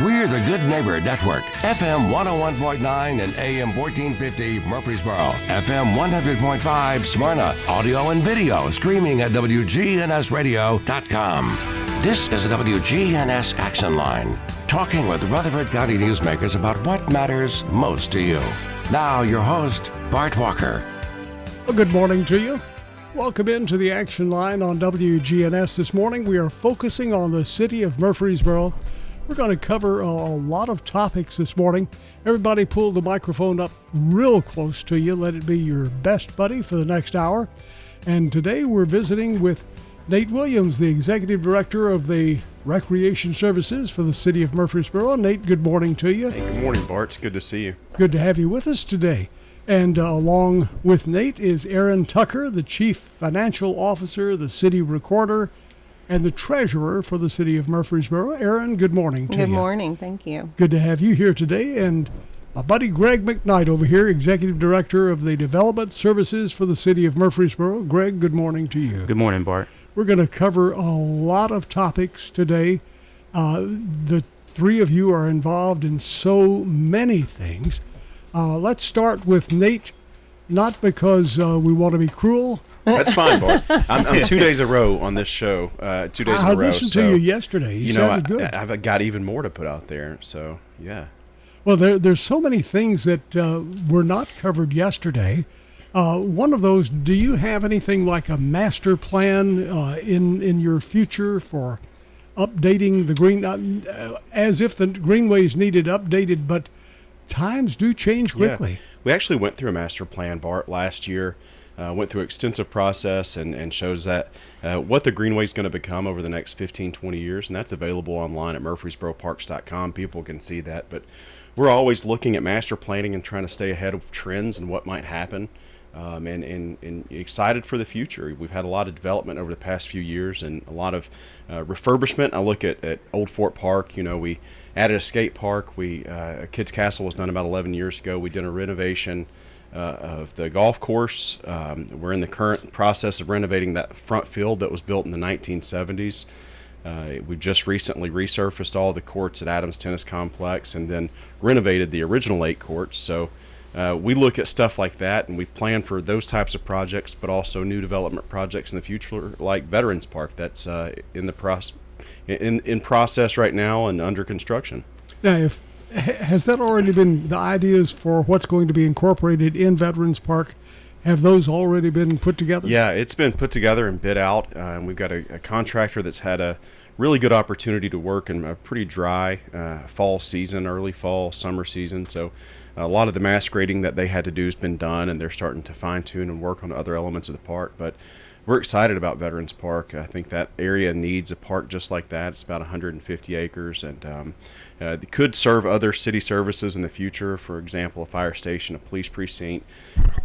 We're the Good Neighbor Network, FM 101.9 and AM 1450 Murfreesboro, FM 100.5 Smyrna, audio and video streaming at WGNSradio.com. This is the WGNS Action Line, talking with Rutherford County newsmakers about what matters most to you. Now, your host, Bart Walker. Well, good morning to you. Welcome into the Action Line on WGNS this morning. We are focusing on the city of Murfreesboro. We're going to cover a lot of topics this morning. Everybody pull the microphone up real close to you. Let it be your best buddy for the next hour. And today we're visiting with Nate Williams, the Executive Director of the Recreation Services for the city of Murfreesboro. Nate, good morning to you. Hey, good morning, Bart. It's good to see you. Good to have you with us today. And along with Nate is Erin Tcker, the Chief Financial Officer, the City Recorder, and the Treasurer for the city of Murfreesboro. Erin, good morning to you. Good morning. Thank you. Good to have you here today. And my buddy Greg McKnight over here, Executive Director of the Development Services for the city of Murfreesboro. Greg, good morning to you. Good morning, Bart. We're going to cover a lot of topics today. The three of you are involved in so many things. Let's start with Nate, not because we want to be cruel. That's fine, Bart. I'm 2 days in a row on this show. 2 days in a row. I listened to you yesterday. You sounded good. I've got even more to put out there. So, yeah. Well, there's so many things that were not covered yesterday. One of those, do you have anything like a master plan in your future for updating the green, as if the greenways needed updated, but times do change quickly. Yeah. We actually went through a master plan, Bart, last year. Went through an extensive process and shows that what the Greenway is going to become over the next 15, 20 years, and that's available online at murfreesboroparks.com. People can see that, but we're always looking at master planning and trying to stay ahead of trends and what might happen, and excited for the future. We've had a lot of development over the past few years and a lot of refurbishment. I look at Old Fort Park. You know, we added a skate park. A Kids Castle was done about 11 years ago. We did a renovation of the golf course. We're in the current process of renovating that front field that was built in the 1970s. We've just recently resurfaced all the courts at Adams Tennis Complex and then renovated the original 8 courts. So we look at stuff like that, and we plan for those types of projects, but also new development projects in the future, like Veterans Park, that's in process right now and under construction. Now, has that already been the ideas for what's going to be incorporated in Veterans Park? Have those already been put together? Yeah, it's been put together and bid out. And we've got a contractor that's had a really good opportunity to work in a pretty dry fall season, early fall, summer season. So a lot of the mass grading that they had to do has been done, and they're starting to fine-tune and work on other elements of the park. But we're excited about Veterans Park. I think that area needs a park just like that. It's about 150 acres, and it could serve other city services in the future. For example, a fire station, a police precinct,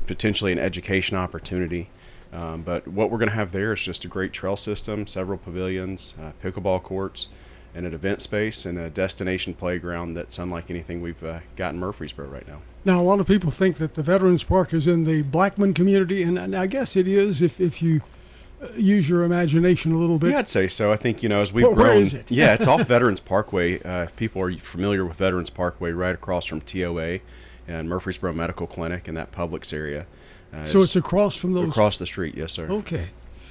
potentially an education opportunity. But what we're going to have there is just a great trail system, several pavilions, pickleball courts, and an event space and a destination playground that's unlike anything we've got in Murfreesboro right now. Now, a lot of people think that the Veterans Park is in the Blackman community, and I guess it is if you use your imagination a little bit. Yeah, I'd say so. I think, as we've grown. Where is it? Yeah, it's off Veterans Parkway. If people are familiar with Veterans Parkway, right across from TOA and Murfreesboro Medical Clinic and that Publix area. So it's across from those? Across the street, yes, sir. Okay.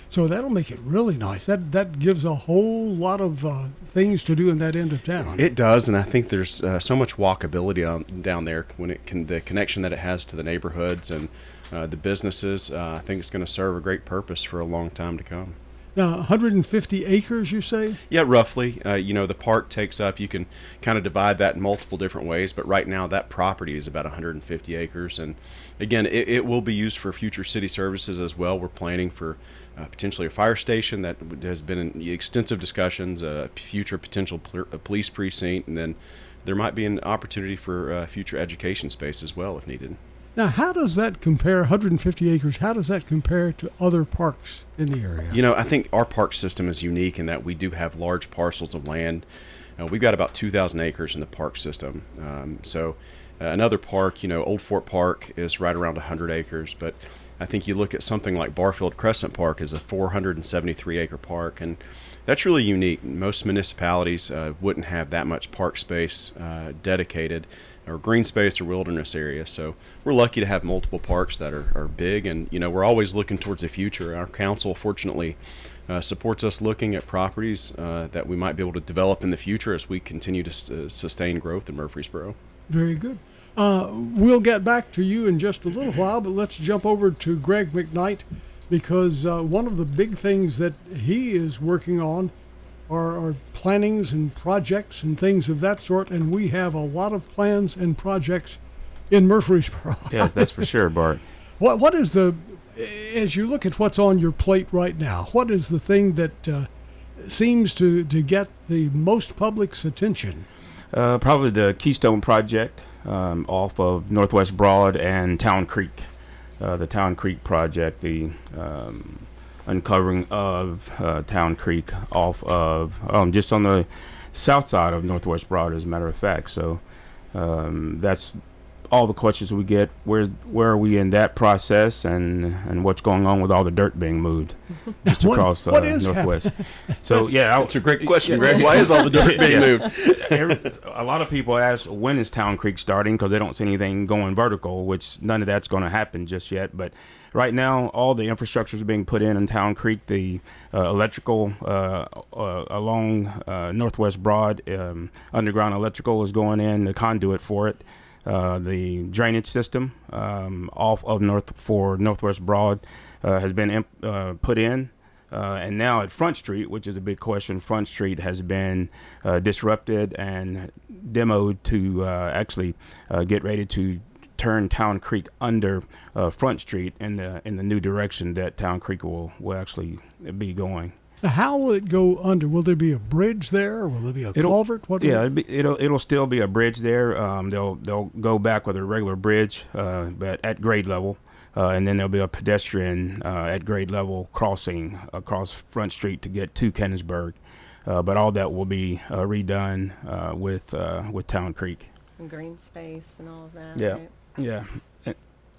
So that'll make it really nice. That gives a whole lot of things to do in that end of town. It does, and I think there's so much walkability down there when the connection that it has to the neighborhoods and the businesses. I think it's going to serve a great purpose for a long time to come. Now, 150 acres, you say? Yeah, roughly. The park takes up, you can kind of divide that in multiple different ways, but right now that property is about 150 acres. And again, it will be used for future city services as well. We're planning for potentially a fire station that has been in extensive discussions, a future potential police precinct, and then there might be an opportunity for future education space as well if needed. Now, how does that compare, 150 acres, how does that compare to other parks in the area? I think our park system is unique in that we do have large parcels of land. We've got about 2,000 acres in the park system. Another park, Old Fort Park is right around 100 acres, but I think you look at something like Barfield Crescent Park is a 473 acre park, and that's really unique. Most municipalities wouldn't have that much park space dedicated, or green space or wilderness area. So we're lucky to have multiple parks that are big, and we're always looking towards the future. Our council, fortunately, supports us looking at properties that we might be able to develop in the future as we continue to sustain growth in Murfreesboro. Very good. We'll get back to you in just a little while, but let's jump over to Greg McKnight, because one of the big things that he is working on are plannings and projects and things of that sort, and we have a lot of plans and projects in Murfreesboro. Yeah, that's for sure, Bart. What is as you look at what's on your plate right now, what is the thing that seems to get the most public's attention? Probably the Keystone Project off of Northwest Broad and Town Creek. The Town Creek project, the uncovering of Town Creek off of just on the south side of Northwest Broad, as a matter of fact. So that's all the questions we get. Where are we in that process, and what's going on with all the dirt being moved just across Northwest? So that's a great question, Greg. Why is all the dirt being moved? A lot of people ask, when is Town Creek starting, because they don't see anything going vertical, which none of that's going to happen just yet. But right now, all the infrastructure is being put in Town Creek. The electrical along Northwest Broad, underground electrical is going in, the conduit for it. The drainage system off of Northwest Broad has been put in. And now at Front Street, which is a big question, Front Street has been disrupted and demoed to actually get ready to turn Town Creek under Front Street in the new direction that Town Creek will actually be going. How will it go under? Will there be a bridge there, or will there be a culvert? It'll still be a bridge there. They'll go back with a regular bridge, but at grade level, and then there'll be a pedestrian at grade level crossing across Front Street to get to Kennisburg. But all that will be redone with Town Creek. And green space and all of that. Yeah, right? yeah.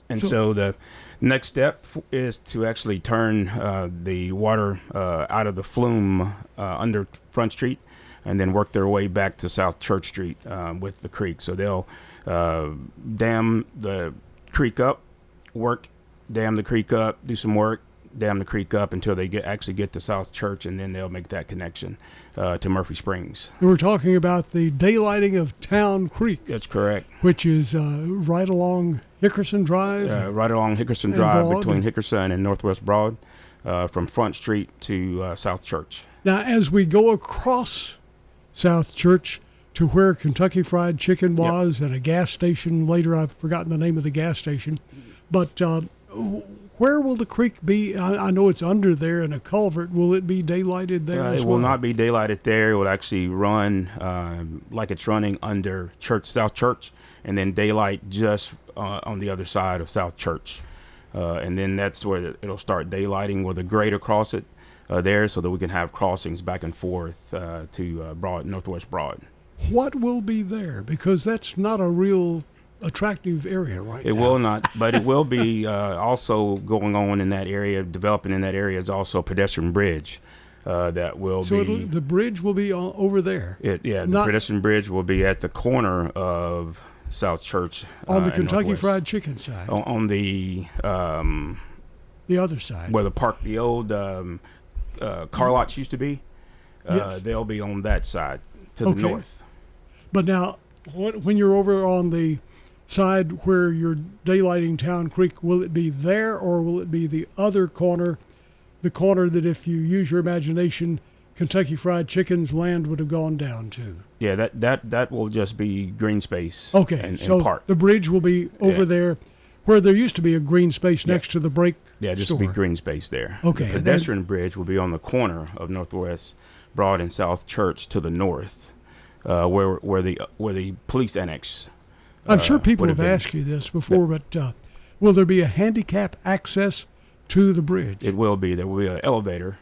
And so the next step is to actually turn the water out of the flume under Front Street, and then work their way back to South Church Street with the creek. So they'll dam the creek up, dam the creek up, do some work, dam the creek up until they actually get to South Church, and then they'll make that connection to Murphy Springs. We're talking about the daylighting of Town Creek. That's correct. Which is right along Hickerson Drive. Right along Hickerson Drive, between Hickerson and Northwest Broad, from Front Street to South Church. Now, as we go across South Church to where Kentucky Fried Chicken was, and a gas station later, I've forgotten the name of the gas station, but where will the creek be? I know it's under there in a culvert. Will it be daylighted there as well? It will not be daylighted there. It will actually run like it's running under South Church, and then daylight just on the other side of South Church. And then that's where it'll start daylighting with a grate across it there, so that we can have crossings back and forth to Northwest Broad. What will be there? Because that's not a real attractive area now. It will not, but it will be also going on in that area, developing in that area is also a pedestrian bridge that will be. So the bridge will be over there? The pedestrian bridge will be at the corner of South Church. On the Kentucky Fried Chicken side? On the other side. Where the old car lots used to be. Yes. They'll be on that side to the north. But now, when you're over on the side where you're daylighting Town Creek, will it be there, or will it be the other corner, the corner that, if you use your imagination, Kentucky Fried Chicken's land would have gone down to? Yeah, that will just be green space. Okay, and park. The bridge will be over there where there used to be a green space next to the brake just store. Be green space there. Okay. The pedestrian bridge will be on the corner of Northwest Broad and South Church to the north, where the police annex. I'm sure people have asked you this before, but will there be a handicap access to the bridge? It will be. There will be an elevator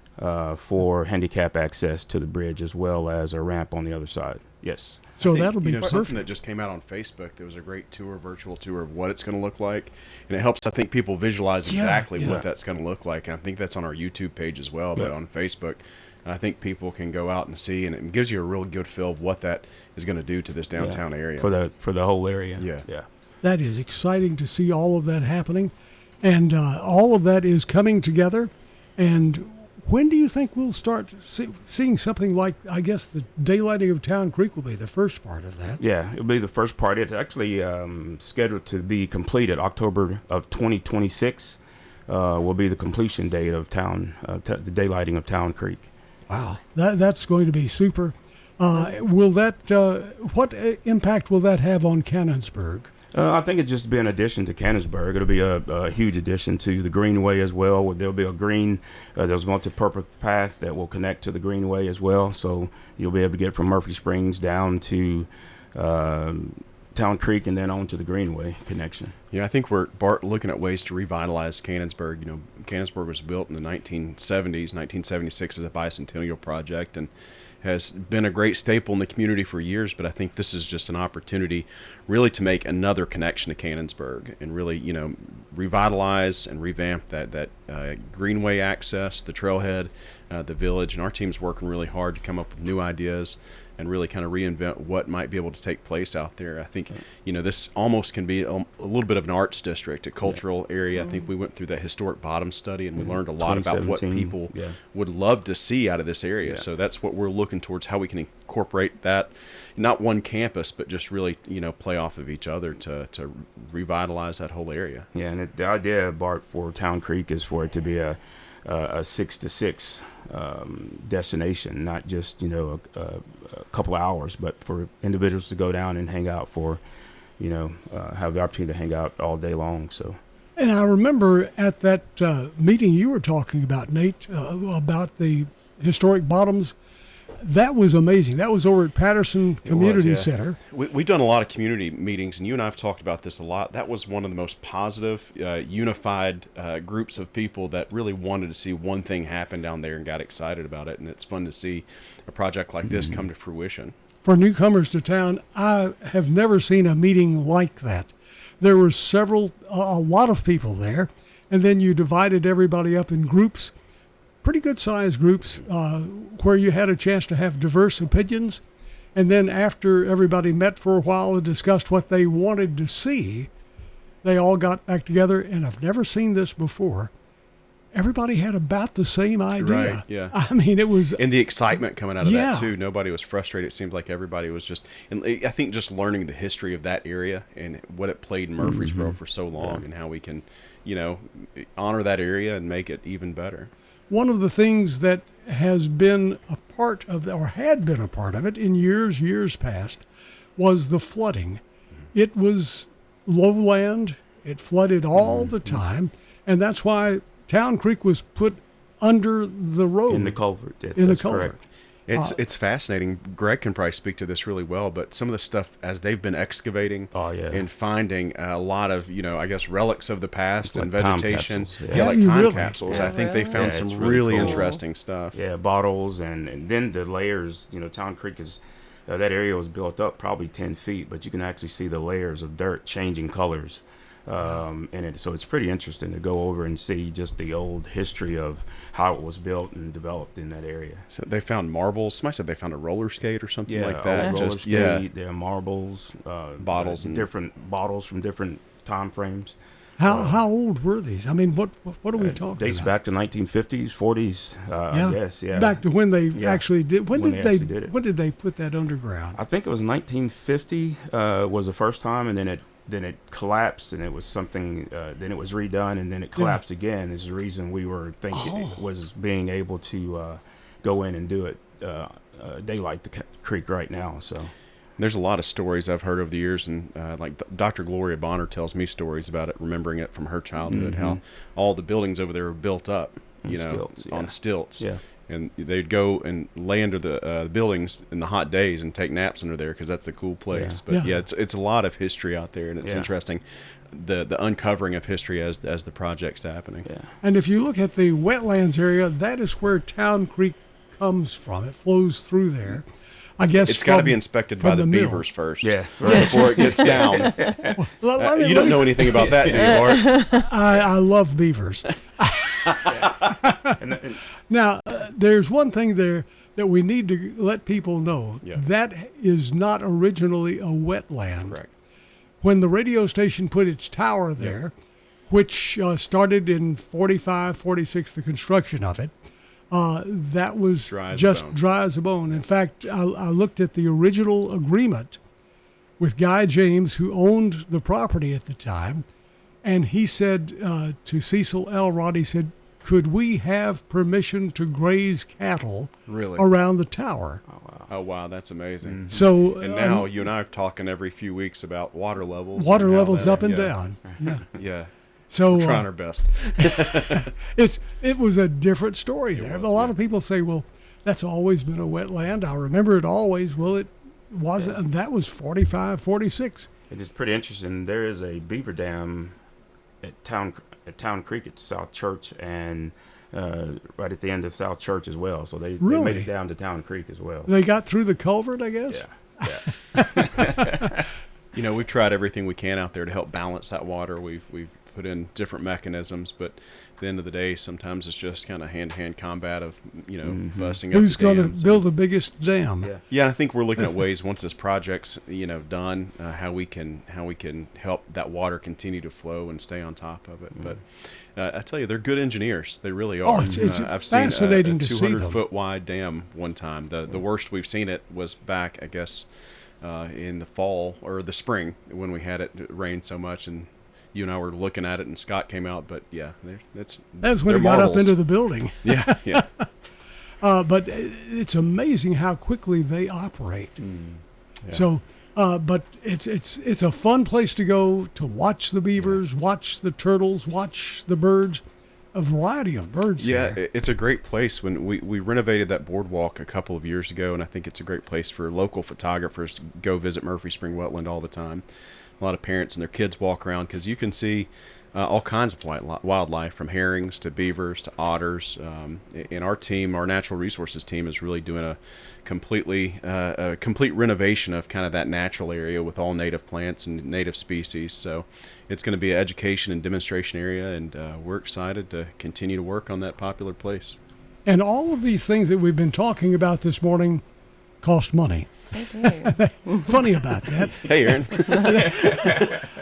for handicap access to the bridge, as well as a ramp on the other side. Yes. So that'll be perfect. Something that just came out on Facebook. There was a great virtual tour of what it's going to look like, and it helps, I think, people visualize exactly what that's going to look like. And I think that's on our YouTube page as well, but on Facebook. And I think people can go out and see, and it gives you a real good feel of what that is going to do to this downtown area. For the whole area. Yeah. That is exciting to see all of that happening. And all of that is coming together. And when do you think we'll start seeing something like, I guess, the daylighting of Town Creek will be the first part of that? Yeah, it'll be the first part. It's actually scheduled to be completed October of 2026. Will be the completion date of the daylighting of Town Creek. Wow, that's going to be super. Will that? What impact will that have on Cannonsburg? I think it's just be an addition to Cannonsburg. It'll be a huge addition to the Greenway as well. There'll be a there's a multi-purpose path that will connect to the Greenway as well. So you'll be able to get from Murphy Springs down to Town Creek and then on to the Greenway connection. Yeah, I think we're looking at ways to revitalize Cannonsburg. You know, Cannonsburg was built in the 1970s, 1976 as a bicentennial project, and has been a great staple in the community for years, but I think this is just an opportunity really to make another connection to Cannonsburg and really, revitalize and revamp that greenway access, the trailhead, the village. And our team's working really hard to come up with new ideas and really kind of reinvent what might be able to take place out there. I think, this almost can be a little bit of an arts district, a cultural area. I think we went through that historic bottom study and we learned a lot about what people would love to see out of this area. Yeah. So that's what we're looking towards, how we can incorporate that, not one campus, but just really, play off of each other to revitalize that whole area. Yeah, and the idea, Bart, for Town Creek is for it to be a 6 to 6 destination, not just a couple of hours, but for individuals to go down and hang out for, have the opportunity to hang out all day long. So. And I remember at that meeting you were talking about, Nate, about the historic bottoms. That was amazing. That was over at Patterson Community Center. We've done a lot of community meetings, and you and I have talked about this a lot. That was one of the most positive, unified groups of people that really wanted to see one thing happen down there and got excited about it. And it's fun to see a project like this come to fruition. For newcomers to town, I have never seen a meeting like that. There were a lot of people there, and then you divided everybody up in groups. Pretty good sized groups where you had a chance to have diverse opinions. And then after everybody met for a while and discussed what they wanted to see, they all got back together. And I've never seen this before. Everybody had about the same idea. Right, yeah. I mean, it was... And the excitement coming out of that, too. Nobody was frustrated. It seemed like everybody was just... And I think just learning the history of that area and what it played in Murfreesboro for so long and how we can, honor that area and make it even better. One of the things that has been a part of, or had been a part of it in years past, was the flooding. It was lowland. It flooded all the time, and that's why Town Creek was put under the road. In the culvert. That's correct. It's fascinating. Greg can probably speak to this really well, but some of the stuff as they've been excavating and finding a lot of, relics of the past and vegetation. Like time capsules. I think they found some really interesting stuff. Yeah, bottles and then the layers. Town Creek is, that area was built up probably 10 feet, but you can actually see the layers of dirt changing colors. So it's pretty interesting to go over and see just the old history of how it was built and developed in that area. So they found marbles. Somebody said they found a roller skate or something like that. Roller skate, there are marbles, bottles, and different bottles from different time frames. How old were these? I mean, what are we talking dates about? Back to 1950s, 40s. Yes, yeah. Back to when they actually did. When did they put that underground? I think it was 1950 was the first time, and then it collapsed, and it was something. Then it was redone, and then it collapsed again. Is the reason we were thinking it was being able to go in and do it, daylight the creek right now. So there's a lot of stories I've heard over the years, and like Dr. Gloria Bonner tells me stories about it, remembering it from her childhood, how all the buildings over there were built up, on stilts. Yeah. And they'd go and lay under the buildings in the hot days and take naps under there because that's a cool place. Yeah. But it's a lot of history out there, and it's interesting, the uncovering of history as the project's happening. Yeah. And if you look at the wetlands area, that is where Town Creek comes from. It flows through there. I guess it's got to be inspected by the beavers first. Yeah, right. Before it gets down. You don't know anything about that, do you, Bart? I love beavers. Now, there's one thing there that we need to let people know. Yeah. That is not originally a wetland. Correct. When the radio station put its tower there, which started in 45, 46, the construction of it, that was Dry as a just bone. dry as a bone. In fact, I looked at the original agreement with Guy James, who owned the property at the time, and he said to Cecil Elrod, he said, could we have permission to graze cattle Really? around the tower? Oh, wow, that's amazing. So And now you and I are talking every few weeks about water levels. water and how levels that- up and yeah, down. Yeah. Yeah, So trying our best. it was a different story there. was, But a lot yeah. of people say, well, that's always been a wetland. I remember it always. Well, it wasn't. And that was 45, 46. It is pretty interesting. There is a beaver dam at Town Creek at South Church and right at the end of South Church as well. So they Really? made it down to Town Creek as well. They got through the culvert, I guess. Yeah. You know, we've tried everything we can out there to help balance that water. We've put in different mechanisms, but at the end of the day, sometimes it's just kind of hand-to-hand combat of, you know, busting up Who's the going to dams. build the biggest dam? Yeah. Yeah, I think we're looking at ways once this project's done, how we can help that water continue to flow and stay on top of it. But I tell you, they're good engineers. They really are. Oh, it's I've fascinating to seen see a them. 200-foot wide dam one time. The worst we've seen it was back, I guess, in the fall or the spring when we had it rain so much, and you and I were looking at it, and Scott came out. But yeah, That's when they're it got up marvels. into the building. Yeah, yeah. But it's amazing how quickly they operate. Yeah. So, but it's a fun place to go to watch the beavers, watch the turtles, watch the birds, a variety of birds. Yeah, there. it's a great place. When we renovated that boardwalk a couple of years ago, and I think it's a great place for local photographers to go visit Murphy Spring Wetland all the time. A lot of parents and their kids walk around because you can see all kinds of wildlife, from herrings to beavers to otters. And our team, our natural resources team, is really doing a complete renovation of kind of that natural area with all native plants and native species. So it's going to be an education and demonstration area, and we're excited to continue to work on that popular place. And all of these things that we've been talking about this morning cost money. They do. Funny about that. Hey, Erin.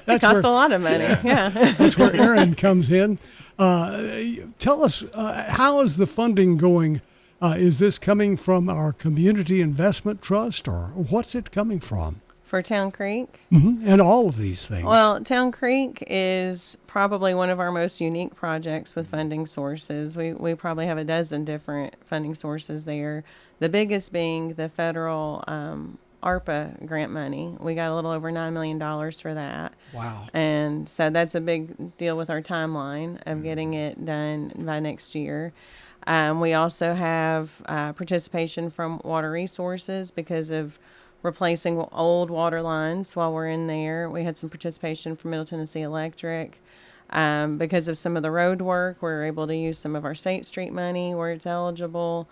It costs a lot of money. Yeah. That's where Erin comes in. Tell us, how is the funding going? Is this coming from our Community Investment Trust, or what's it coming from? For Town Creek. And all of these things. Well, Town Creek is probably one of our most unique projects with funding sources. We probably have a dozen different funding sources there. The biggest being the federal ARPA grant money. We got a little over $9 million for that. Wow. And so that's a big deal with our timeline of getting it done by next year. We also have participation from Water Resources because of replacing old water lines while we're in there. We had some participation from Middle Tennessee Electric. Because of some of the road work, we're able to use some of our State Street money where it's eligible.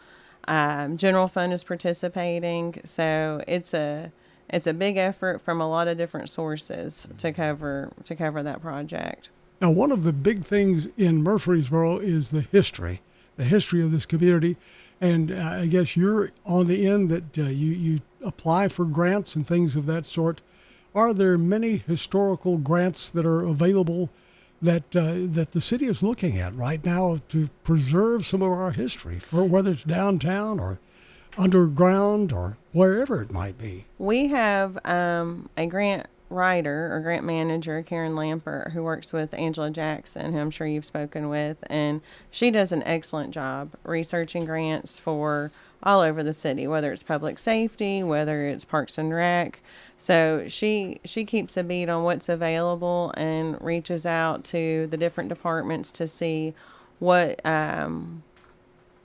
General Fund is participating. So it's a big effort from a lot of different sources to cover that project. Now, one of the big things in Murfreesboro is the history of this community. And I guess you're on the end that you apply for grants and things of that sort. Are there many historical grants that are available that the city is looking at right now to preserve some of our history, for whether it's downtown or underground or wherever it might be? We have a grant writer or grant manager, Karen Lampert, who works with Angela Jackson, who I'm sure you've spoken with, and she does an excellent job researching grants for all over the city, whether it's public safety, whether it's Parks and Rec. So she keeps a beat on what's available and reaches out to the different departments to see what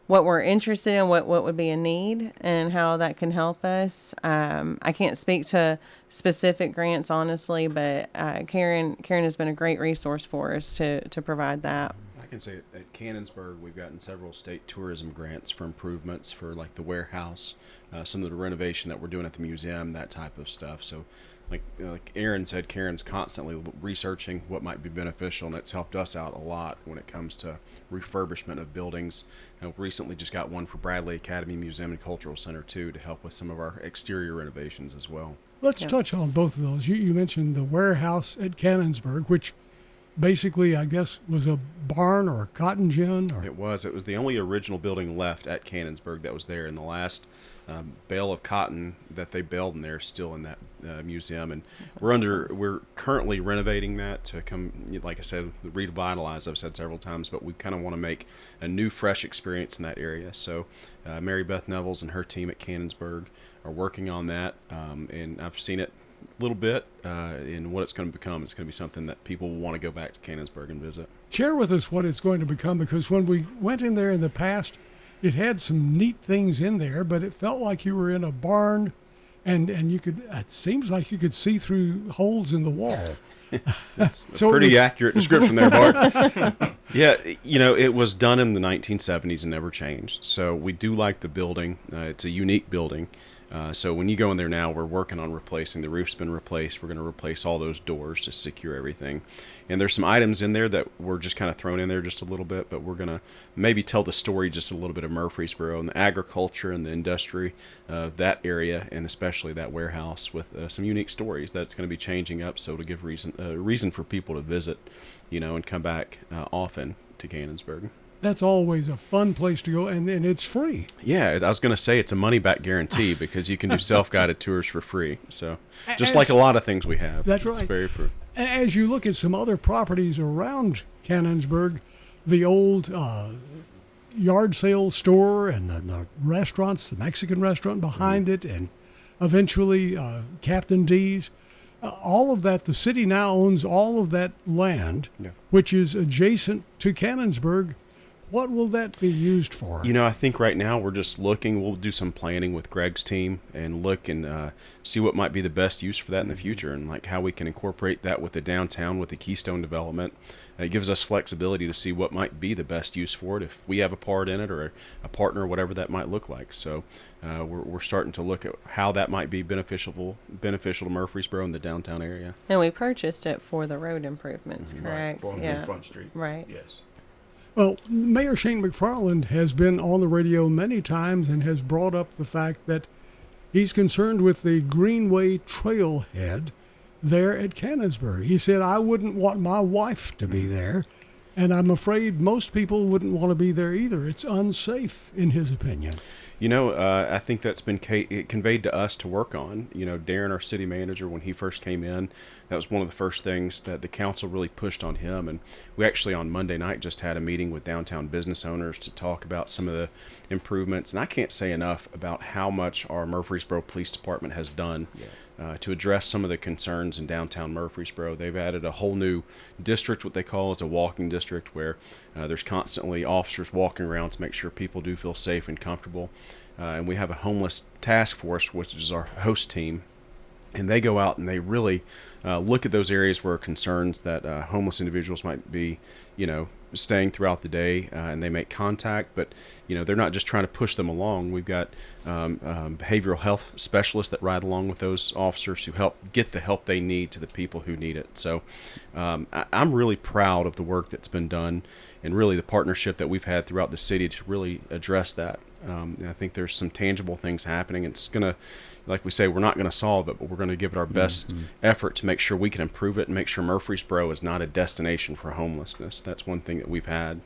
we're interested in, what would be a need, and how that can help us. I can't speak to specific grants, honestly, but Karen has been a great resource for us to provide that. I can say at Cannonsburg, we've gotten several state tourism grants for improvements for like the warehouse, some of the renovation that we're doing at the museum, that type of stuff. So like Erin said, Karen's constantly researching what might be beneficial, and it's helped us out a lot when it comes to refurbishment of buildings. Recently just got one for Bradley Academy Museum and Cultural Center too, to help with some of our exterior renovations as well. Let's touch on both of those. You mentioned the warehouse at Cannonsburg, which basically, I guess, was a barn or a cotton gin. Or It was the only original building left at Cannonsburg that was there, and the last bale of cotton that they baled in there is still in that museum. And we're currently renovating that to come, like I said, revitalize. I've said several times, but we kind of want to make a new, fresh experience in that area. So Mary Beth Nevels and her team at Cannonsburg are working on that, and I've seen it a little bit in what it's going to become. It's going to be something that people will want to go back to Cannonsburg and visit. Share with us what it's going to become, because when we went in there in the past, it had some neat things in there, but it felt like you were in a barn, and you could, it seems like you could see through holes in the wall. That's So a it pretty was- accurate description there, Bart. Yeah, it was done in the 1970s and never changed. So we do like the building. It's a unique building. So when you go in there now, we're working on replacing. The roof's been replaced. We're going to replace all those doors to secure everything. And there's some items in there that we're just kind of thrown in there just a little bit, but we're going to maybe tell the story just a little bit of Murfreesboro and the agriculture and the industry of that area, and especially that warehouse with some unique stories that's going to be changing up, so to give reason for people to visit, and come back often to Cannonsburg. That's always a fun place to go, and it's free. Yeah, I was going to say it's a money-back guarantee because you can do self-guided tours for free. So just like a lot of things we have. That's it's right. very free. As you look at some other properties around Cannonsburg, the old yard sale store and the restaurants, the Mexican restaurant behind it, and eventually Captain D's, all of that, the city now owns all of that land, which is adjacent to Cannonsburg. What will that be used for? I think right now we're just looking. We'll do some planning with Greg's team and look and see what might be the best use for that in the future, and like how we can incorporate that with the downtown, with the Keystone development. It gives us flexibility to see what might be the best use for it, if we have a part in it or a partner, whatever that might look like. So we're starting to look at how that might be beneficial to Murfreesboro and the downtown area. And we purchased it for the road improvements, correct? Right, Yeah. Front Street. Right. Yes. Well, Mayor Shane McFarland has been on the radio many times and has brought up the fact that he's concerned with the Greenway trailhead there at Cannonsburg. He said, I wouldn't want my wife to be there, and I'm afraid most people wouldn't want to be there either. It's unsafe, in his opinion. I think that's been conveyed to us to work on. Darren, our city manager, when he first came in, that was one of the first things that the council really pushed on him. And we actually on Monday night just had a meeting with downtown business owners to talk about some of the improvements. And I can't say enough about how much our Murfreesboro Police Department has done to address some of the concerns in downtown Murfreesboro. They've added a whole new district, what they call as a walking district, where there's constantly officers walking around to make sure people do feel safe and comfortable. And we have a homeless task force, which is our host team. And they go out and they really look at those areas where concerns that homeless individuals might be, staying throughout the day, and they make contact. But, they're not just trying to push them along. We've got behavioral health specialists that ride along with those officers who help get the help they need to the people who need it. So I'm really proud of the work that's been done, and really the partnership that we've had throughout the city to really address that. And I think there's some tangible things happening. It's going to, like we say, we're not going to solve it, but we're going to give it our best effort to make sure we can improve it and make sure Murfreesboro is not a destination for homelessness. That's one thing that we've had.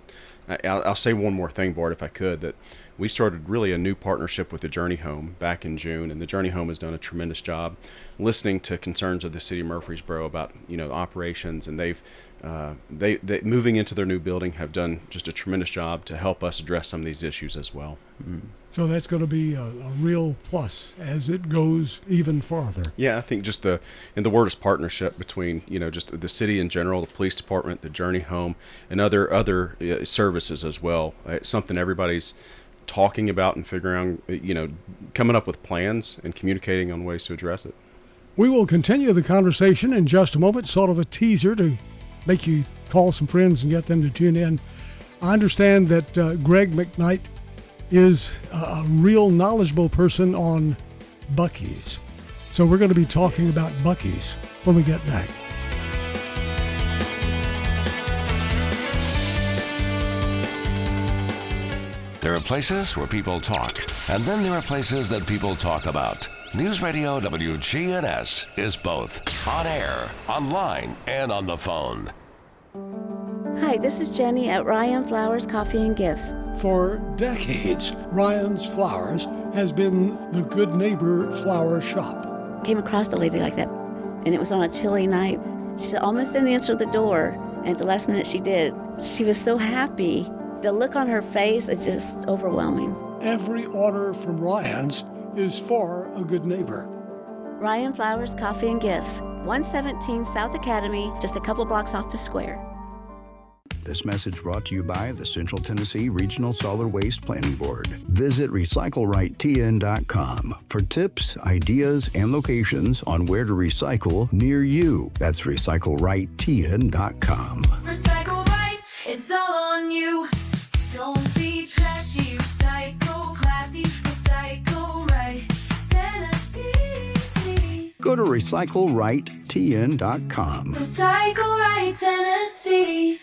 I'll say one more thing, Bart, if I could, that we started really a new partnership with the Journey Home back in June, and the Journey Home has done a tremendous job listening to concerns of the city of Murfreesboro about, operations, and they moving into their new building have done just a tremendous job to help us address some of these issues as well. So that's going to be a real plus as it goes even farther. Yeah, I think just the word is partnership between, just the city in general, the police department, the Journey Home, and other services as well. It's something everybody's talking about and figuring out, coming up with plans and communicating on ways to address it. We will continue the conversation in just a moment, sort of a teaser to make you call some friends and get them to tune in. I understand that Greg McKnight is a real knowledgeable person on Buc-ee's. So we're going to be talking about Buc-ee's when we get back. There are places where people talk, and then there are places that people talk about. News Radio WGNS is both on air, online, and on the phone. Hi, this is Jenny at Ryan Flowers Coffee and Gifts. For decades, Ryan's Flowers has been the good neighbor flower shop. Came across a lady like that, and it was on a chilly night. She almost didn't answer the door, and at the last minute she did. She was so happy. The look on her face is just overwhelming. Every order from Ryan's is for a good neighbor. Ryan Flowers Coffee and Gifts, 117 South Academy, just a couple blocks off the square. This message brought to you by the Central Tennessee Regional Solid Waste Planning Board. Visit recyclerightTN.com for tips, ideas, and locations on where to recycle near you. That's recyclerightTN.com. Recycle right, it's all on you. Don't be trashy, recycle classy, recycle right, Tennessee. Go to recyclerightTN.com. Recycle right, Tennessee.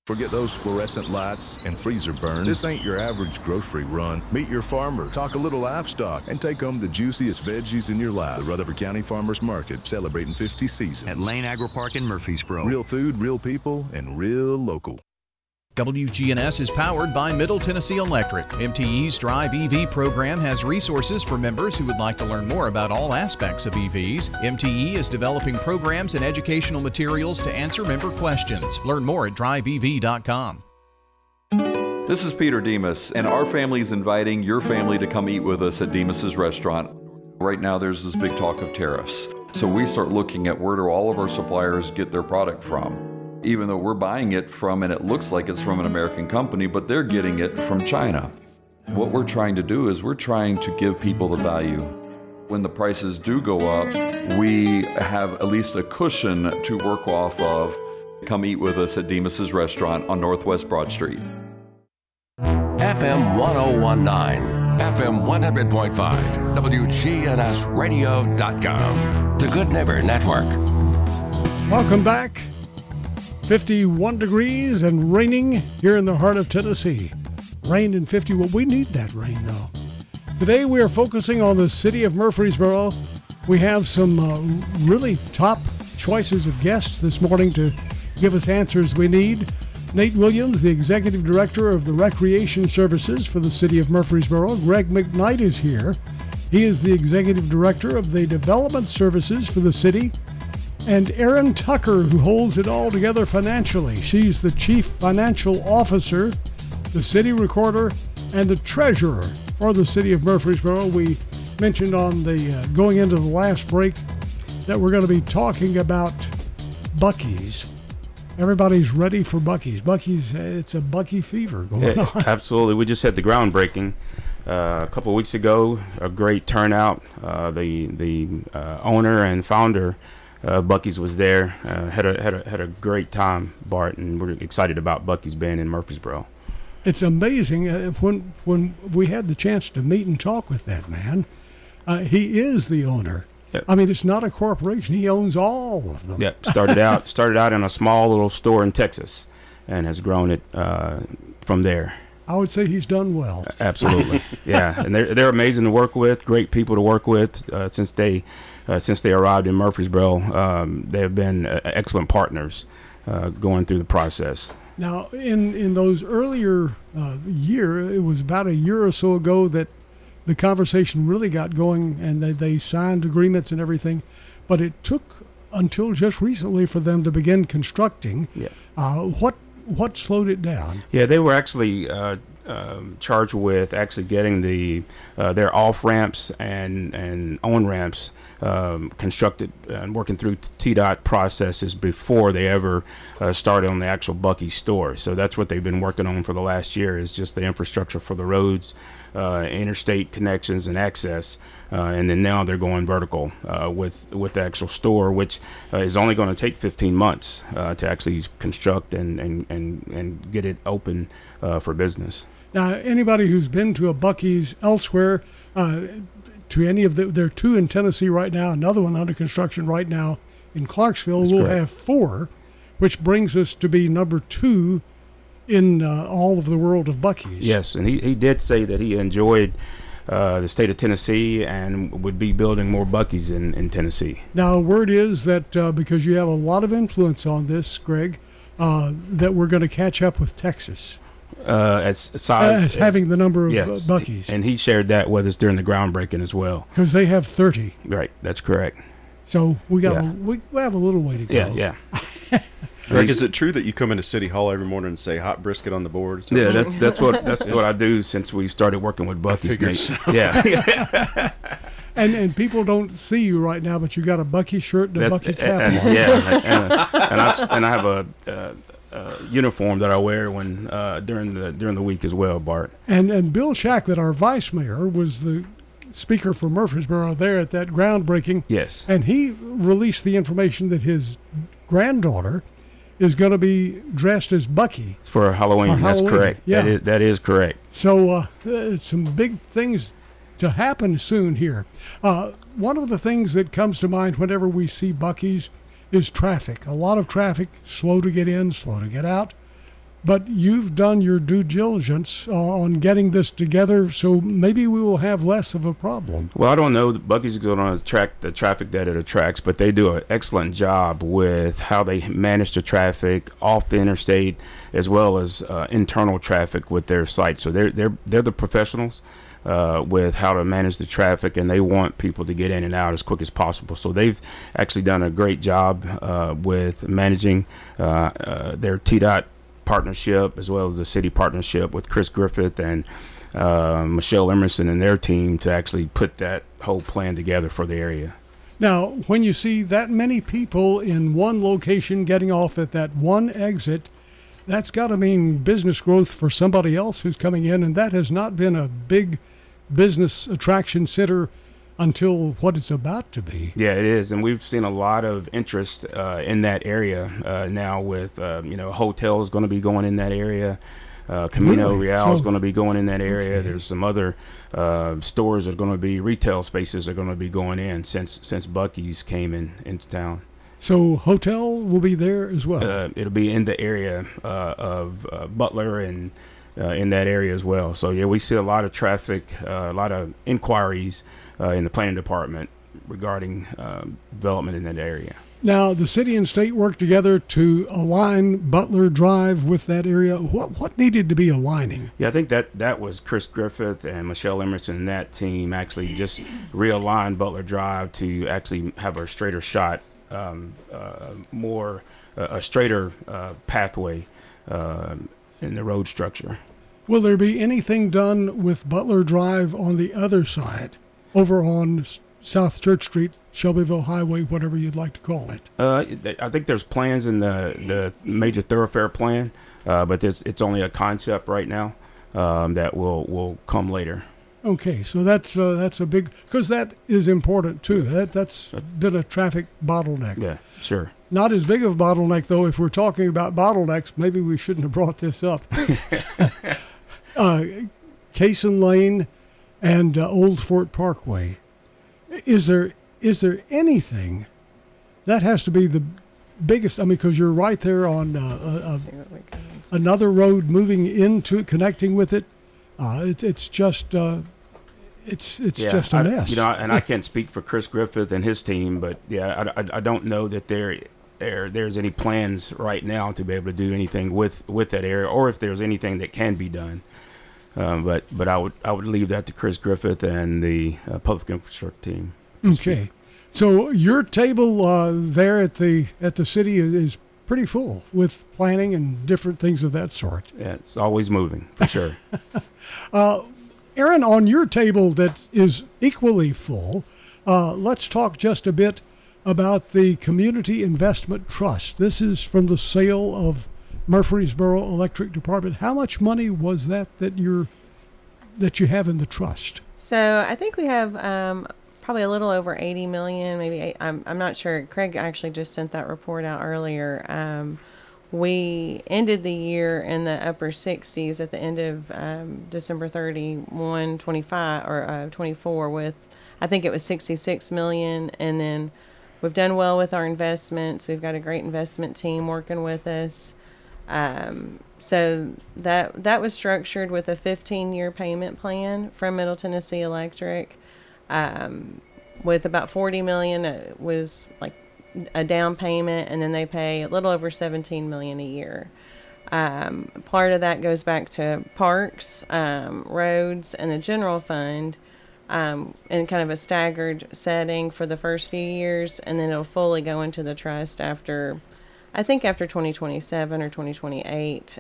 Forget those fluorescent lights and freezer burn. This ain't your average grocery run. Meet your farmer, talk a little livestock, and take home the juiciest veggies in your life. The Rutherford County Farmers Market, celebrating 50 seasons. At Lane Agro Park in Murfreesboro. Real food, real people, and real local. WGNS is powered by Middle Tennessee Electric. MTE's Drive EV program has resources for members who would like to learn more about all aspects of EVs. MTE is developing programs and educational materials to answer member questions. Learn more at driveev.com. This is Peter Demas, and our family is inviting your family to come eat with us at Demas's restaurant. Right now there's this big talk of tariffs. So we start looking at where do all of our suppliers get their product from. Even though we're buying it from, and it looks like it's from an American company, but they're getting it from China. What we're trying to do is we're trying to give people the value. When the prices do go up, we have at least a cushion to work off of. Come eat with us at Demas's restaurant on Northwest Broad Street. FM 1019, FM 100.5, WGNSradio.com. The Good Neighbor Network. Welcome back. 51 degrees and raining here in the heart of Tennessee. Rain and 50. Well, we need that rain, though. Today we are focusing on the city of Murfreesboro. We have some really top choices of guests this morning to give us answers we need. Nate Williams, the Executive Director of the Recreation Services for the city of Murfreesboro. Greg McKnight is here. He is the Executive Director of the Development Services for the city. And Erin Tcker, who holds it all together financially. She's the Chief Financial Officer, the City Recorder, and the Treasurer for the City of Murfreesboro. We mentioned on the going into the last break that we're going to be talking about Buc-ee's. Everybody's ready for Buc-ee's. Buc-ee's, it's a Buc-ee fever going on. Absolutely. We just had the groundbreaking a couple of weeks ago. A great turnout. The owner and founder Buc-ee's was there. Had a great time, Bart, and we're excited about Buc-ee's being in Murfreesboro. It's amazing when we had the chance to meet and talk with that man. He is the owner. Yep. I mean, it's not a corporation. He owns all of them. Yep. Started out in a small little store in Texas, and has grown it from there. I would say he's done well. Absolutely. Yeah, and they're amazing to work with. Great people to work with. Since they arrived in Murfreesboro, they have been excellent partners going through the process. Now, in those earlier year, it was about a year or so ago that the conversation really got going, and they signed agreements and everything. But it took until just recently for them to begin constructing. Yeah. What slowed it down? Yeah, they were actually charged with actually getting their off ramps and on ramps constructed and working through TDOT processes before they ever started on the actual Buc-ee's store. So that's what they've been working on for the last year, is just the infrastructure for the roads, interstate connections and access, and then now they're going vertical with the actual store, which is only going to take 15 months to actually construct and get it open for business. Now, anybody who's been to a Buc-ee's elsewhere, to any of there are 2 in Tennessee right now, another one under construction right now in Clarksville. That's we'll correct. have 4, which brings us to be number 2 in all of the world of Buc-ee's. Yes, and he did say that he enjoyed the state of Tennessee and would be building more Buc-ee's in Tennessee. Now, word is that because you have a lot of influence on this, Greg, that we're going to catch up with Texas. As size, as having the number of yes, Buc-ee's. and he shared that with us during the groundbreaking as well. Because they have 30. Right, that's correct. So we got Yeah. we have a little way to go. Yeah. Greg, is it true that you come into City Hall every morning and say hot brisket on the board? Yeah, that's what I do since we started working with Buc-ee's. figured so. Yeah. And people don't see you right now, but you got a Buc-ee shirt and a Buc-ee cap on. and I have a uniform that I wear when during the week as well, Bart. And Bill Shacklet, our vice mayor, was the speaker for Murfreesboro there at that groundbreaking. Yes. And he released the information that his granddaughter is going to be dressed as Buc-ee. For Halloween, that's Halloween, correct. yeah. That is correct. So some big things to happen soon here. One of the things that comes to mind whenever we see Buc-ee's is traffic. A lot of traffic, slow to get in, slow to get out. But you've done your due diligence on getting this together, so maybe we will have less of a problem. Well, I don't know that Buc-ee's is going to attract the traffic that it attracts, but they do an excellent job with how they manage the traffic off the interstate as well as internal traffic with their site. So they're the professionals with how to manage the traffic, and they want people to get in and out as quick as possible. So they've actually done a great job with managing their TDOT partnership as well as the city partnership with Chris Griffith and Michelle Emerson and their team to actually put that whole plan together for the area. Now, when you see that many people in one location getting off at that one exit, that's got to mean business growth for somebody else who's coming in, and that has not been a big business attraction center until what it's about to be. Yeah, it is, and we've seen a lot of interest in that area now with, hotels going to be going in that area. Camino Really? Real is So- going to be going in that area. Okay. There's some other stores that are going to be, retail spaces are going to be going in since Buc-ee's came into town. So hotel will be there as well. It'll be in the area of Butler and in that area as well. So, yeah, we see a lot of traffic, a lot of inquiries in the planning department regarding development in that area. Now, the city and state worked together to align Butler Drive with that area. What needed to be aligning? Yeah, I think that was Chris Griffith and Michelle Emerson and that team actually just realigned Butler Drive to actually have a straighter shot, a straighter pathway in the road structure. Will there be anything done with Butler Drive on the other side, over on South Church Street, Shelbyville Highway, whatever you'd like to call it? I think there's plans in the major thoroughfare plan, but it's only a concept right now that will come later. Okay, so that's a big, because that is important too. That's been a traffic bottleneck. Yeah, sure. Not as big of a bottleneck though. If we're talking about bottlenecks, maybe we shouldn't have brought this up. Cason Lane and Old Fort Parkway. Is there anything that has to be the biggest? I mean, because you're right there on another road moving into connecting with it. It's just just a mess. And I can't speak for Chris Griffith and his team, but yeah, I don't know that there's any plans right now to be able to do anything with that area, or if there's anything that can be done. But I would leave that to Chris Griffith and the public infrastructure team. Okay, so your table there at the city is pretty full with planning and different things of that sort. Yeah, it's always moving for sure. Erin, on your table that is equally full, let's talk just a bit about the Community Investment Trust. This is from the sale of Murfreesboro Electric Department. How much money was that you have in the trust? So I think we have probably a little over 80 million, maybe. I'm not sure. Craig actually just sent that report out earlier. We ended the year in the upper 60s at the end of December 31, 25 or 24 with I think it was 66 million. And then we've done well with our investments. We've got a great investment team working with us. So that was structured with a 15-year payment plan from Middle Tennessee Electric. With about 40 million, it was like a down payment, and then they pay a little over 17 million a year. Part of that goes back to parks, roads, and the general fund, in kind of a staggered setting for the first few years, and then it'll fully go into the trust after 2027 or 2028,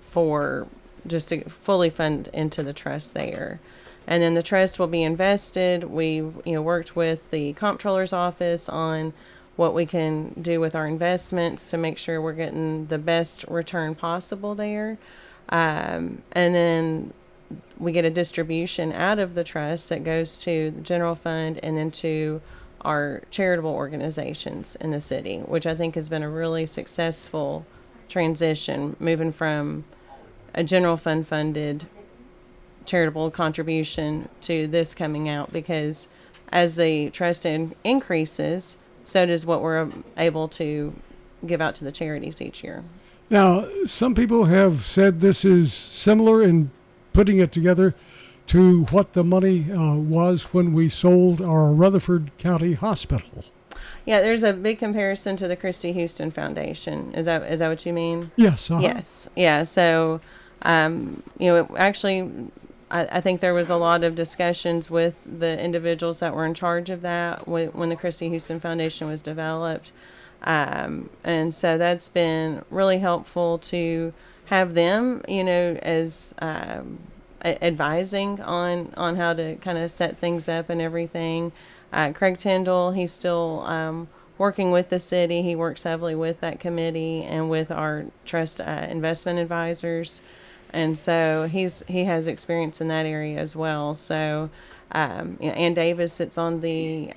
for just to fully fund into the trust there. And then the trust will be invested. We've worked with the comptroller's office on what we can do with our investments to make sure we're getting the best return possible there. And then we get a distribution out of the trust that goes to the general fund and then to our charitable organizations in the city, which I think has been a really successful transition, moving from a general fund funded charitable contribution to this coming out, because as the trust increases, so does what we're able to give out to the charities each year. Now, some people have said this is similar in putting it together to what the money was when we sold our Rutherford County Hospital. Yeah, there's a big comparison to the Christy Houston Foundation. Is that what you mean? Yes. Yes. Yeah. So, actually, I think there was a lot of discussions with the individuals that were in charge of that when the Christy Houston Foundation was developed. And so that's been really helpful to have them, as advising on how to kind of set things up and everything. Craig Tyndall, he's still working with the city. He works heavily with that committee and with our trust investment advisors. And so he has experience in that area as well. So, Ann Davis sits on the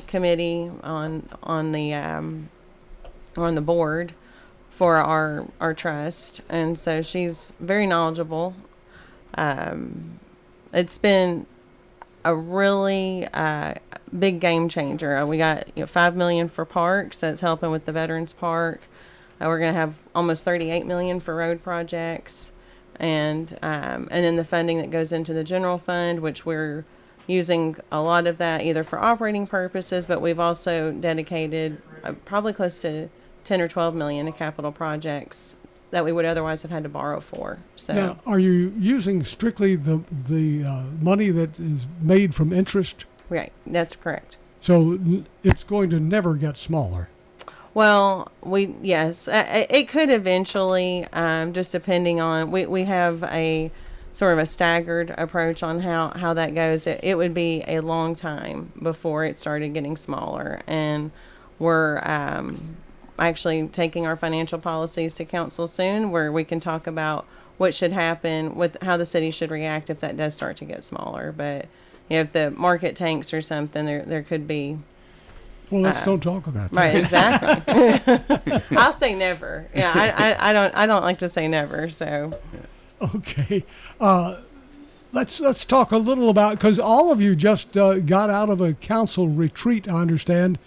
committee on the board for our trust, and so she's very knowledgeable. It's been a really big game changer. We got $5 million for parks. That's helping with the Veterans Park. We're going to have almost $38 million for road projects. And then the funding that goes into the general fund, which we're using a lot of that either for operating purposes, but we've also dedicated probably close to 10 or 12 million to capital projects that we would otherwise have had to borrow for. So now, are you using strictly the money that is made from interest? Right, that's correct. So it's going to never get smaller. Well, yes, it could eventually, just depending on, we have a sort of a staggered approach on how that goes. It would be a long time before it started getting smaller, and we're actually taking our financial policies to council soon, where we can talk about what should happen with how the city should react if that does start to get smaller. But if the market tanks or something, there could be. Well, let's don't talk about that. Right, exactly. I'll say never. Yeah, I don't like to say never. So. Okay, let's talk a little about, because all of you just got out of a council retreat, I understand,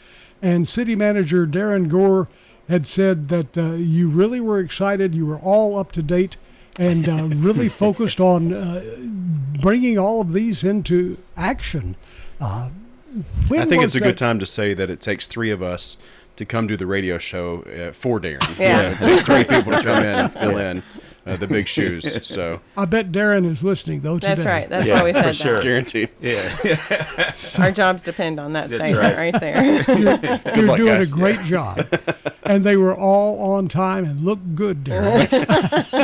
and City Manager Darren Gore had said that you really were excited. You were all up to date and really focused on bringing all of these into action. I think it's a good time to say that it takes three of us to come do the radio show for Darren. Yeah. It takes three people to come in and fill in the big shoes. So I bet Darren is listening though today. That's right. That's why we said for sure. that. Guaranteed. Yeah. Our jobs depend on that statement right there. You're luck, doing guys. a great job. And they were all on time and looked good, Darren.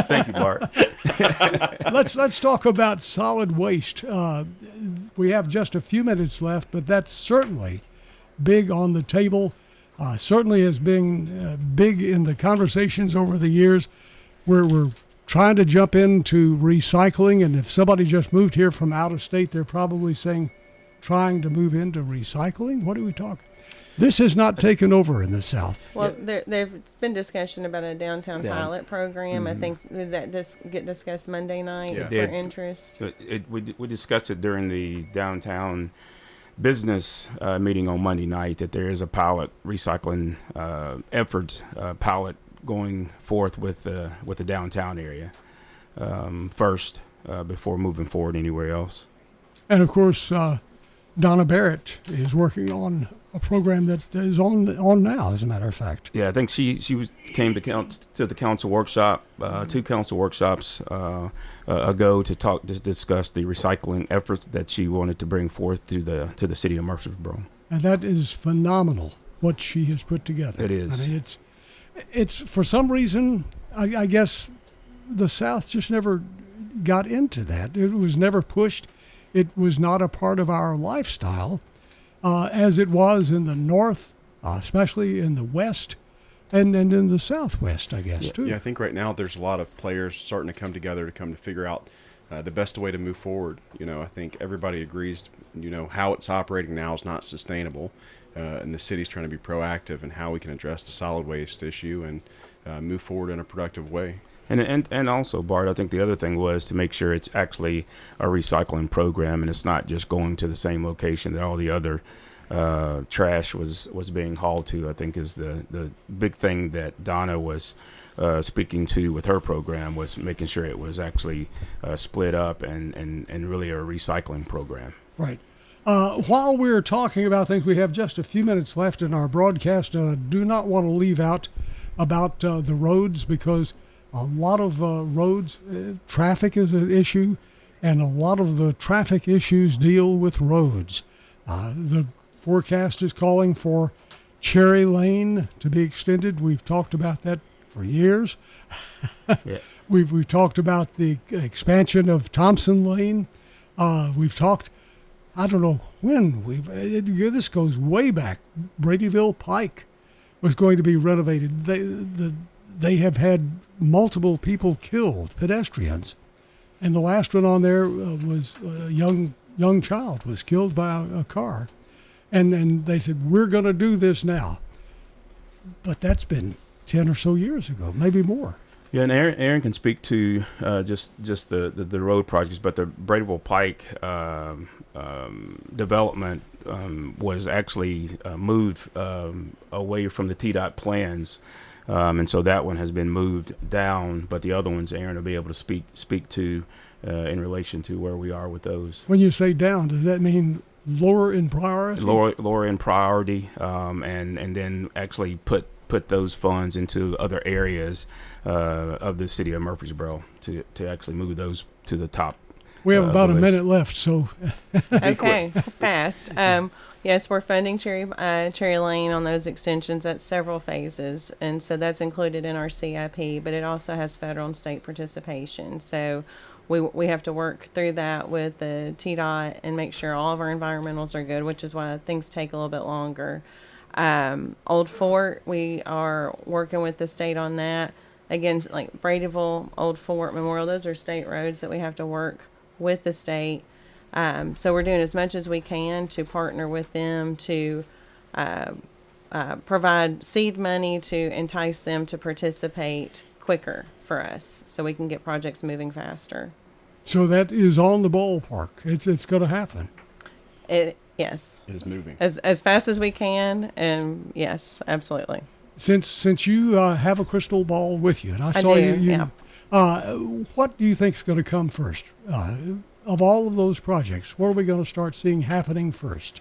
Thank you, Bart. Let's talk about solid waste. We have just a few minutes left, but that's certainly big on the table. Certainly has been big in the conversations over the years. We're trying to jump into recycling, and if somebody just moved here from out of state, they're probably saying, trying to move into recycling? What are we talking? This has not taken over in the South. Well, there's been discussion about a downtown pilot program. I think did that get discussed Monday night for interest. We discussed it during the downtown business meeting on Monday night, that there is a pilot recycling efforts pilot going forth with the downtown area first before moving forward anywhere else. And of course, Donna Barrett is working on a program that is on now, as a matter of fact. Yeah, I think she came to the council workshop, 2 council workshops ago to discuss the recycling efforts that she wanted to bring forth to the city of Murfreesboro. And that is phenomenal what she has put together. It is. I mean, it's for some reason, I guess the South just never got into that. It was never pushed. It was not a part of our lifestyle. As it was in the North, especially in the West, and in the Southwest, I guess, too. Yeah, I think right now there's a lot of players starting to come together to figure out the best way to move forward. I think everybody agrees, how it's operating now is not sustainable, and the city's trying to be proactive in how we can address the solid waste issue and move forward in a productive way. And also, Bart, I think the other thing was to make sure it's actually a recycling program, and it's not just going to the same location that all the other trash was being hauled to. I think is the big thing that Donna was speaking to with her program, was making sure it was actually split up and really a recycling program. Right. While we're talking about things, we have just a few minutes left in our broadcast, and I do not want to leave out about the roads, because a lot of roads, traffic is an issue, and a lot of the traffic issues deal with roads. The forecast is calling for Cherry Lane to be extended. We've talked about that for years. Yeah. We've talked about the expansion of Thompson Lane. We've talked, I don't know when, this goes way back. Bradyville Pike was going to be renovated. They have had multiple people killed, pedestrians, and the last one on there was a young child was killed by a car, and they said, we're going to do this now, but that's been 10 or so years ago, maybe more. Yeah, and Erin can speak to just the road projects, but the Bradyville Pike development was actually moved away from the TDOT plans. And so that one has been moved down, but the other ones Erin will be able to speak to in relation to where we are with those. When you say down, does that mean lower in priority? Lower in priority, and then actually put those funds into other areas of the city of Murfreesboro to actually move those to the top. We have about a minute left, so. Okay, fast. Yes, we're funding Cherry Lane on those extensions. That's several phases, and so that's included in our CIP, but it also has federal and state participation. So we have to work through that with the TDOT and make sure all of our environmentals are good, which is why things take a little bit longer. Old Fort, we are working with the state on that. Again, like Bradyville, Old Fort, Memorial, those are state roads that we have to work with the state. So we're doing as much as we can to partner with them to provide seed money to entice them to participate quicker for us, so we can get projects moving faster. So that is on the ballpark. It's going to happen. Yes. It is moving as fast as we can, and yes, absolutely. Since you have a crystal ball with you, and I saw do, you. Yeah. What do you think is going to come first? Of all of those projects, what are we going to start seeing happening first?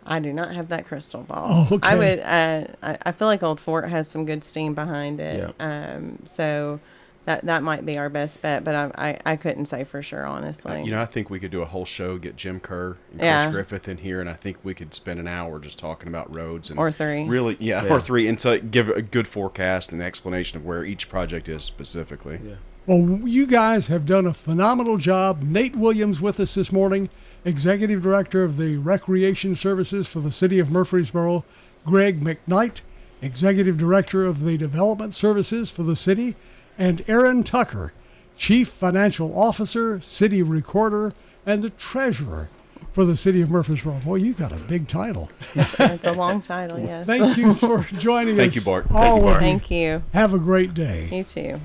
I do not have that crystal ball. Oh, okay. I would. I feel like Old Fort has some good steam behind it. Yeah. So that might be our best bet, but I couldn't say for sure, honestly. I think we could do a whole show, get Jim Kerr and Chris Griffith in here, and I think we could spend an hour just talking about roads. And or three. Really, or three, and to give a good forecast and explanation of where each project is specifically. Yeah. Well, you guys have done a phenomenal job. Nate Williams with us this morning, Executive Director of the Recreation Services for the City of Murfreesboro. Greg McKnight, Executive Director of the Development Services for the city. And Erin Tcker, Chief Financial Officer, City Recorder, and the Treasurer for for the city of Murfreesboro. Boy, you've got a big title. It's a long title, yes. Thank you for joining us. Thank you, Bart. All of you. Thank you. Have a great day. You too.